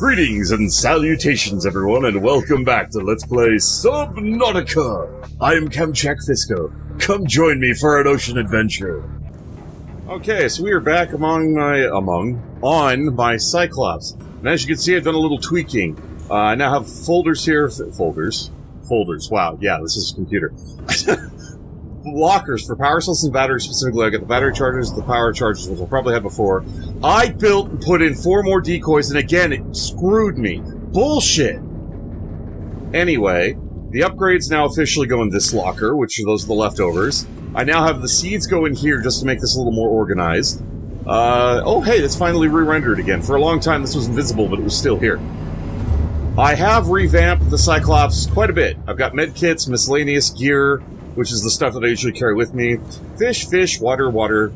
Greetings and salutations, everyone, and welcome back to Let's Play Subnautica. I am Kamchak Fisco. Come join me for an ocean adventure. Okay, so we are back on my Cyclops. And as you can see, I've done a little tweaking. I now have folders here. Folders. Wow, yeah, this is a computer. Lockers for power cells and batteries specifically. I got the battery chargers, the power chargers, which I probably had before. I built and put in 4 more decoys, and again, it screwed me. Bullshit! Anyway, the upgrades now officially go in this locker, which are the leftovers. I now have the seeds go in here just to make this a little more organized. Oh hey, it's finally re-rendered again. For a long time this was invisible, but it was still here. I have revamped the Cyclops quite a bit. I've got medkits, miscellaneous gear, which is the stuff that I usually carry with me. Fish, water.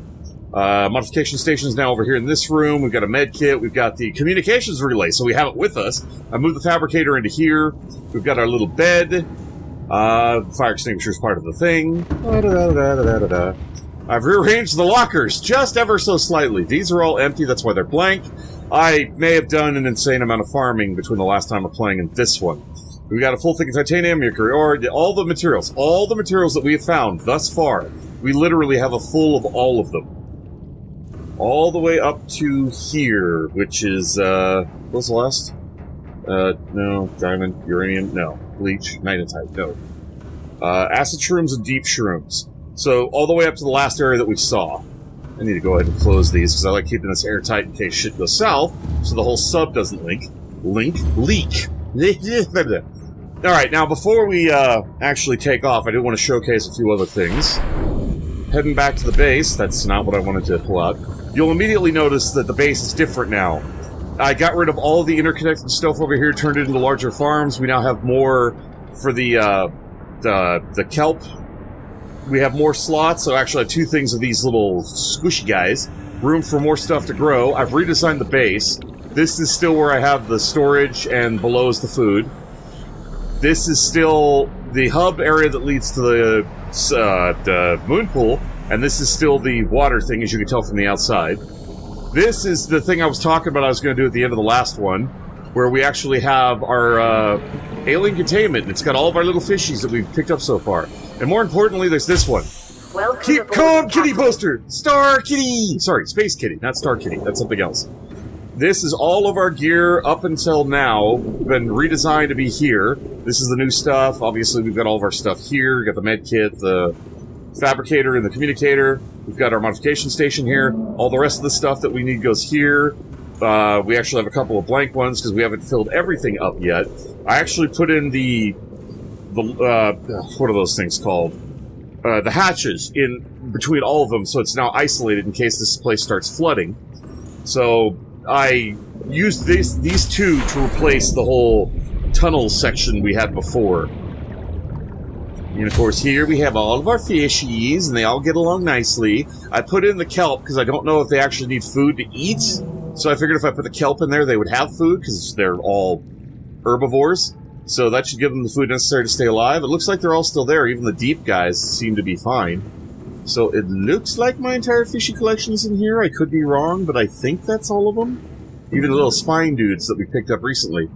Modification station's now over here in this room. We've got a med kit. We've got the communications relay, so we have it with us. I moved the fabricator into here. We've got our little bed. Fire extinguisher is part of the thing. I've rearranged the lockers just ever so slightly. These are all empty, that's why they're blank. I may have done an insane amount of farming between the last time we're playing and this one. We got a full thing of titanium, mercury ore, all the materials that we have found thus far. We literally have a full of all of them. All the way up to here, which is, what's the last? No. Diamond, uranium, no. Bleach, magnetite, no. Acid shrooms and deep shrooms. So, all the way up to the last area that we saw. I need to go ahead and close these, because I like keeping this airtight in case shit goes south, so the whole sub doesn't leak. Alright, now before we actually take off, I do want to showcase a few other things. Heading back to the base, that's not what I wanted to pull out. You'll immediately notice that the base is different now. I got rid of all of the interconnected stuff over here, turned it into larger farms. We now have more for the kelp. We have more slots, so actually I have 2 things of these little squishy guys. Room for more stuff to grow. I've redesigned the base. This is still where I have the storage, and below is the food. This is still the hub area that leads to the moon pool, and this is still the water thing, as you can tell from the outside. This is the thing I was talking about I was going to do at the end of the last one, where we actually have our alien containment, and it's got all of our little fishies that we've picked up so far. And more importantly, there's this one. Keep calm, kitty poster! Star Kitty! Sorry, Space Kitty, not Star Kitty. That's something else. This is all of our gear up until now, been redesigned to be here. This is the new stuff. Obviously, we've got all of our stuff here. We've got the med kit, the fabricator, and the communicator. We've got our modification station here. All the rest of the stuff that we need goes here. We actually have a couple of blank ones because we haven't filled everything up yet. I actually put in the what are those things called? The hatches in between all of them, so it's now isolated in case this place starts flooding. So I used these 2 to replace the whole tunnel section we had before. And of course here we have all of our fishies, and they all get along nicely. I put in the kelp because I don't know if they actually need food to eat. So I figured if I put the kelp in there, they would have food, because they're all herbivores. So that should give them the food necessary to stay alive. It looks like they're all still there. Even the deep guys seem to be fine. So it looks like my entire fishy collection is in here. I could be wrong, but I think that's all of them. Even the little spine dudes that we picked up recently.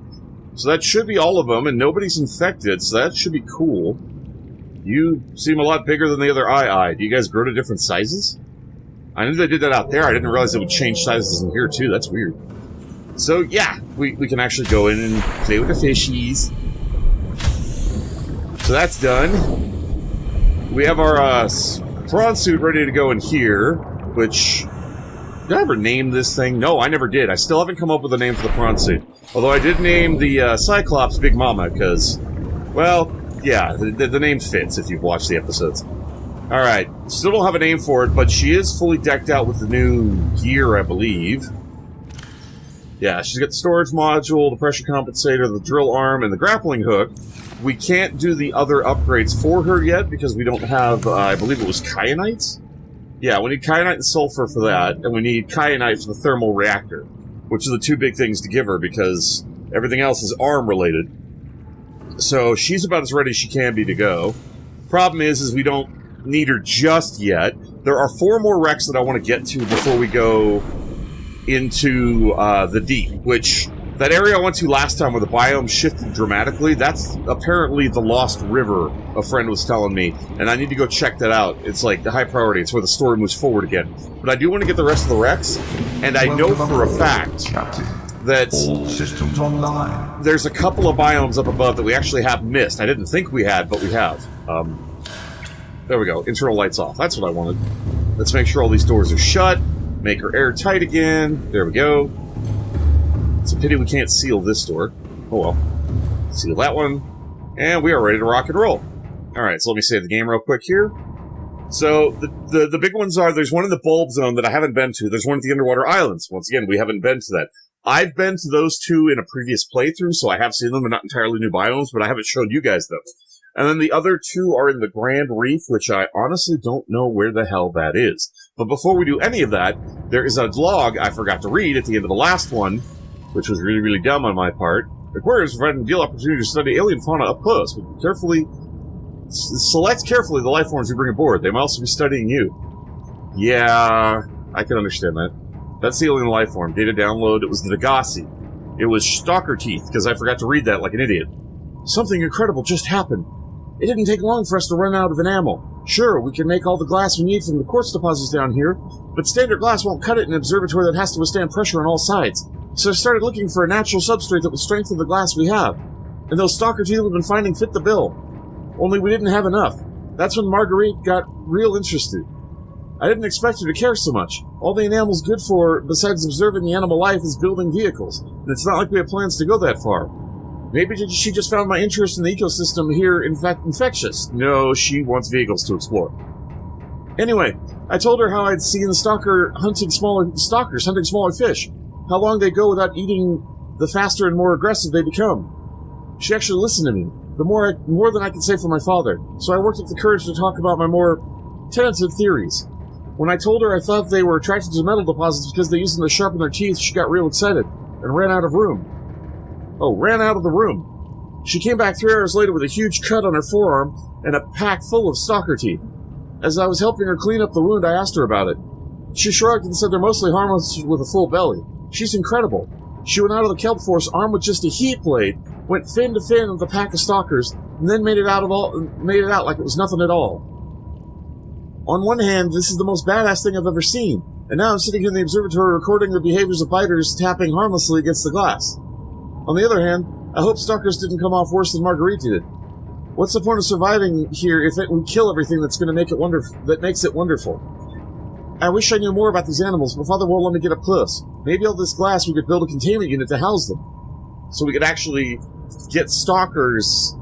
So that should be all of them, and nobody's infected, so that should be cool. You seem a lot bigger than the other eye. Do you guys grow to different sizes? I knew they did that out there. I didn't realize they would change sizes in here, too. That's weird. So, yeah, we can actually go in and play with the fishies. So that's done. We have our prawn suit ready to go in here, which... Did I ever name this thing? No, I never did. I still haven't come up with a name for the prawn suit. Although I did name the Cyclops Big Mama, because, well, yeah, the name fits if you've watched the episodes. Alright, still don't have a name for it, but she is fully decked out with the new gear, I believe. Yeah, she's got the storage module, the pressure compensator, the drill arm, and the grappling hook. We can't do the other upgrades for her yet, because we don't have, I believe it was kyanite? Yeah, we need kyanite and sulfur for that, and we need kyanite for the thermal reactor, which are the 2 big things to give her, because everything else is ARM-related. So she's about as ready as she can be to go. Problem is we don't need her just yet. There are 4 more wrecks that I want to get to before we go into the deep, which That area I went to last time where the biome shifted dramatically, that's apparently the Lost River, a friend was telling me, and I need to go check that out. It's like the high priority. It's where the story moves forward again. But I do want to get the rest of the wrecks, and I know for a fact that all systems online. There's a couple of biomes up above that we actually have missed. I didn't think we had, but we have. There we go. Internal lights off. That's what I wanted. Let's make sure all these doors are shut. Make her airtight again. There we go. It's a pity we can't seal this door. Oh well. Seal that one. And we are ready to rock and roll. Alright, so let me save the game real quick here. So, the big ones are, there's one in the bulb zone that I haven't been to. There's one at the underwater islands. Once again, we haven't been to that. I've been to those two in a previous playthrough, so I have seen them. They're not entirely new biomes, but I haven't showed you guys those. And then the other two are in the Grand Reef, which I honestly don't know where the hell that is. But before we do any of that, there is a log I forgot to read at the end of the last one, which was really, really dumb on my part. Requires providing ideal opportunity to study alien fauna up close, but select carefully the life forms you bring aboard. They might also be studying you. Yeah, I can understand that. That's the alien life form. Data download. It was the Degassi. It was stalker teeth, because I forgot to read that like an idiot. Something incredible just happened. It didn't take long for us to run out of enamel. Sure, we can make all the glass we need from the quartz deposits down here, but standard glass won't cut it in an observatory that has to withstand pressure on all sides. So I started looking for a natural substrate that would strengthen the glass we have. And those stalker teeth we've been finding fit the bill. Only we didn't have enough. That's when Marguerite got real interested. I didn't expect her to care so much. All the enamel's good for, besides observing the animal life, is building vehicles. And it's not like we have plans to go that far. Maybe she just found my interest in the ecosystem here, in fact, infectious. No, she wants vehicles to explore. Anyway, I told her how I'd seen the stalkers hunting smaller fish. How long they go without eating, the faster and more aggressive they become. She actually listened to me, more than I could say for my father, so I worked up the courage to talk about my more tentative theories. When I told her I thought they were attracted to metal deposits because they used them to sharpen their teeth, she got real excited, and ran out of the room. She came back 3 hours later with a huge cut on her forearm and a pack full of stalker teeth. As I was helping her clean up the wound, I asked her about it. She shrugged and said they're mostly harmless with a full belly. She's incredible. She went out of the kelp forest armed with just a heat blade, went fin to fin with a pack of stalkers, and then made it out like it was nothing at all. On one hand, this is the most badass thing I've ever seen, and now I'm sitting in the observatory recording the behaviors of biters tapping harmlessly against the glass. On the other hand, I hope stalkers didn't come off worse than Marguerite did. What's the point of surviving here if we kill everything that's going to make it that makes it wonderful? I wish I knew more about these animals, but Father won't let me get up close. Maybe all this glass we could build a containment unit to house them. So we could actually get stalkers'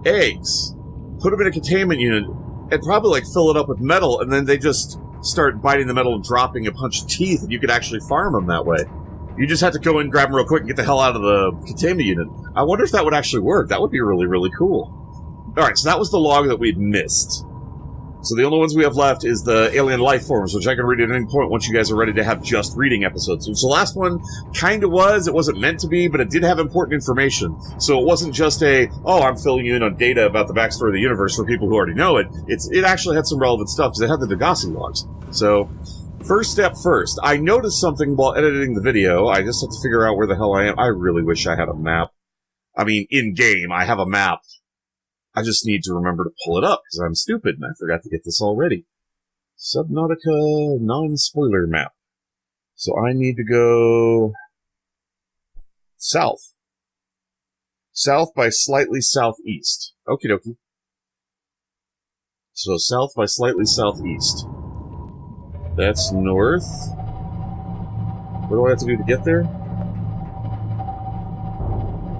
eggs, put them in a containment unit, and probably like fill it up with metal, and then they just start biting the metal and dropping a bunch of teeth, and you could actually farm them that way. You just have to go in, grab them real quick, and get the hell out of the containment unit. I wonder if that would actually work. That would be really, really cool. Alright, so that was the log that we'd missed. So the only ones we have left is the alien life forms, which I can read at any point once you guys are ready to have just reading episodes. Which the last one kind of was. It wasn't meant to be, but it did have important information. So it wasn't just I'm filling you in on data about the backstory of the universe for people who already know it. It actually had some relevant stuff, because it had the Degassi logs. So, first step first. I noticed something while editing the video. I just have to figure out where the hell I am. I really wish I had a map. I mean, in-game, I have a map. I just need to remember to pull it up, because I'm stupid, and I forgot to get this already. Subnautica non-spoiler map. So I need to go south. South by slightly southeast. Okie dokie. So south by slightly southeast. That's north. What do I have to do to get there?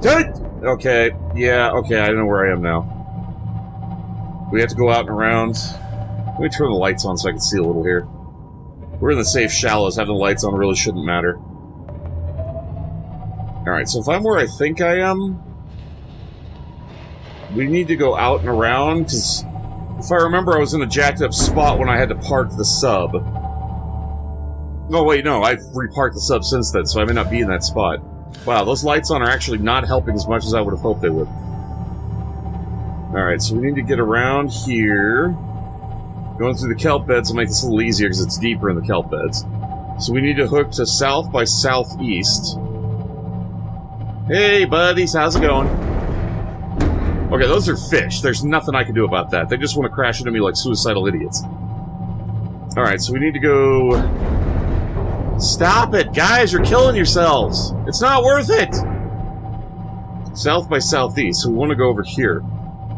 Dang it! Okay, yeah, okay, I know where I am now. We have to go out and around. Let me turn the lights on so I can see a little here. We're in the safe shallows. Having the lights on really shouldn't matter. Alright, so if I'm where I think I am, we need to go out and around, because if I remember, I was in a jacked up spot when I had to park the sub. Oh, wait, no, I've reparked the sub since then, so I may not be in that spot. Wow, those lights on are actually not helping as much as I would have hoped they would. Alright, so we need to get around here. Going through the kelp beds will make this a little easier because it's deeper in the kelp beds. So we need to hook to south by southeast. Hey, buddies, how's it going? Okay, those are fish. There's nothing I can do about that. They just want to crash into me like suicidal idiots. Alright, so we need to go... Stop it! Guys, you're killing yourselves! It's not worth it! South by southeast, so we want to go over here.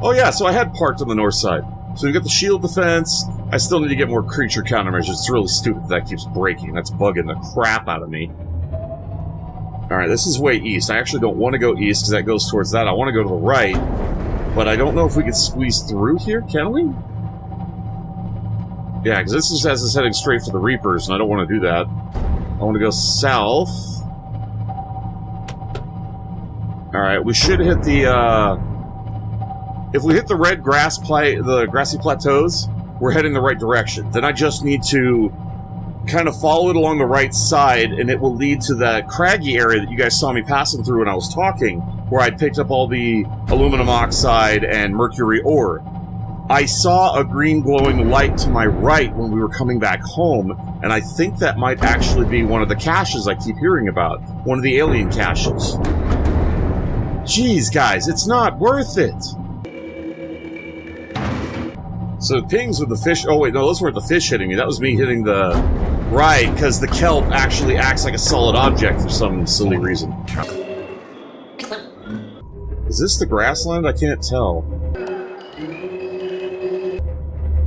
Oh yeah, so I had parked on the north side. So we've got the shield defense. I still need to get more creature countermeasures. It's really stupid that keeps breaking. That's bugging the crap out of me. Alright, this is way east. I actually don't want to go east because that goes towards that. I want to go to the right. But I don't know if we can squeeze through here, can we? Yeah, because this has us heading straight for the Reapers, and I don't want to do that. I want to go south. Alright, we should hit the, if we hit the red the grassy plateaus, we're heading the right direction. Then I just need to kind of follow it along the right side, and it will lead to that craggy area that you guys saw me passing through when I was talking, where I'd picked up all the aluminum oxide and mercury ore. I saw a green glowing light to my right when we were coming back home, and I think that might actually be one of the caches I keep hearing about. One of the alien caches. Jeez, guys, it's not worth it! So pings with the fish... Oh, wait, no, those weren't the fish hitting me. That was me hitting the... Right, because the kelp actually acts like a solid object for some silly reason. Is this the grassland? I can't tell.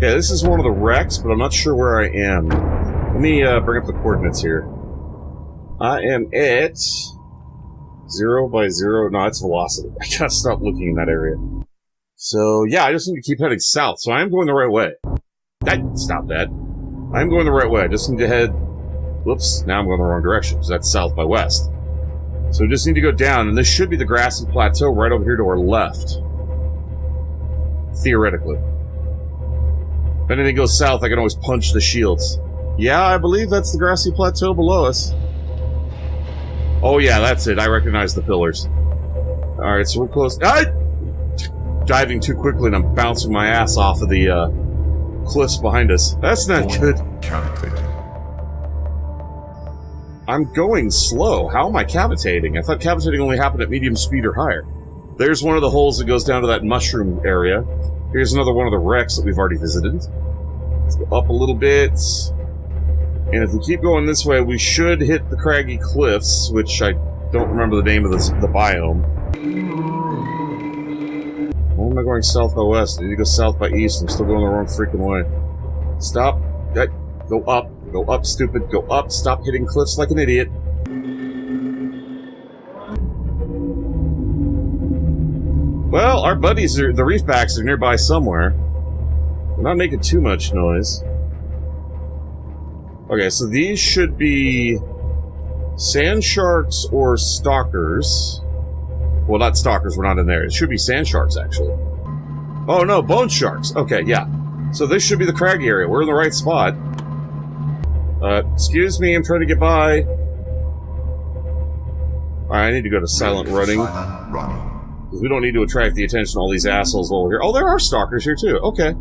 Yeah, this is one of the wrecks, but I'm not sure where I am. Let me bring up the coordinates here. I am at 0 by 0. No, it's velocity. I gotta stop looking in that area. So, yeah, I just need to keep heading south. So I am going the right way. Stop that. I am going the right way. I just need to head... Whoops, now I'm going the wrong direction, because that's south by west. So we just need to go down, and this should be the grassy plateau right over here to our left. Theoretically. If anything goes south, I can always punch the shields. Yeah, I believe that's the grassy plateau below us. Oh yeah, that's it. I recognize the pillars. Alright, so we're close. Diving too quickly and I'm bouncing my ass off of the cliffs behind us. That's not good. I'm going slow. How am I cavitating? I thought cavitating only happened at medium speed or higher. There's one of the holes that goes down to that mushroom area. Here's another one of the wrecks that we've already visited. Let's go up a little bit. And if we keep going this way, we should hit the craggy cliffs, which I don't remember the name of the biome. Why am I going south by west? I need to go south by east. I'm still going the wrong freaking way. Stop. Go up. Go up, stupid. Go up. Stop hitting cliffs like an idiot. Well, our buddies, the reefbacks, are nearby somewhere. We're not making too much noise. Okay, so these should be sand sharks or stalkers. Well, not stalkers, we're not in there. It should be sand sharks, actually. Oh, no, bone sharks. Okay, yeah. So this should be the craggy area. We're in the right spot. Excuse me, I'm trying to get by. Alright, I need to go to silent running. Silent running. Because we don't need to attract the attention of all these assholes over here. Oh, there are stalkers here, too. Okay.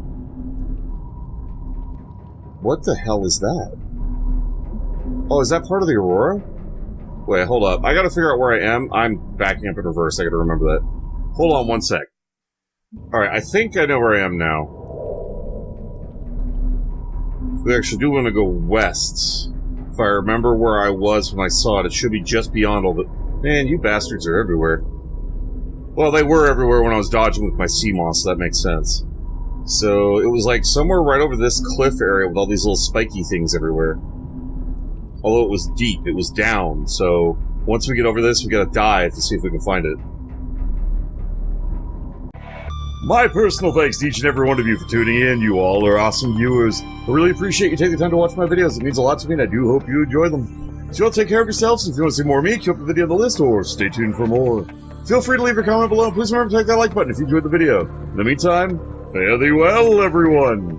What the hell is that? Oh, is that part of the Aurora? Wait, hold up. I gotta figure out where I am. I'm backing up in reverse. I gotta remember that. Hold on one sec. Alright, I think I know where I am now. We actually do want to go west. If I remember where I was when I saw it, it should be just beyond all the... Man, you bastards are everywhere. Well, they were everywhere when I was dodging with my sea moss, so that makes sense. So, it was like somewhere right over this cliff area with all these little spiky things everywhere. Although it was deep, it was down, so once we get over this, we gotta dive to see if we can find it. My personal thanks to each and every one of you for tuning in. You all are awesome viewers. I really appreciate you taking the time to watch my videos. It means a lot to me, and I do hope you enjoy them. So y'all take care of yourselves. If you want to see more of me, keep up the video on the list, or stay tuned for more. Feel free to leave a comment below. Please remember to click that like button if you enjoyed the video. In the meantime, fare thee well, everyone.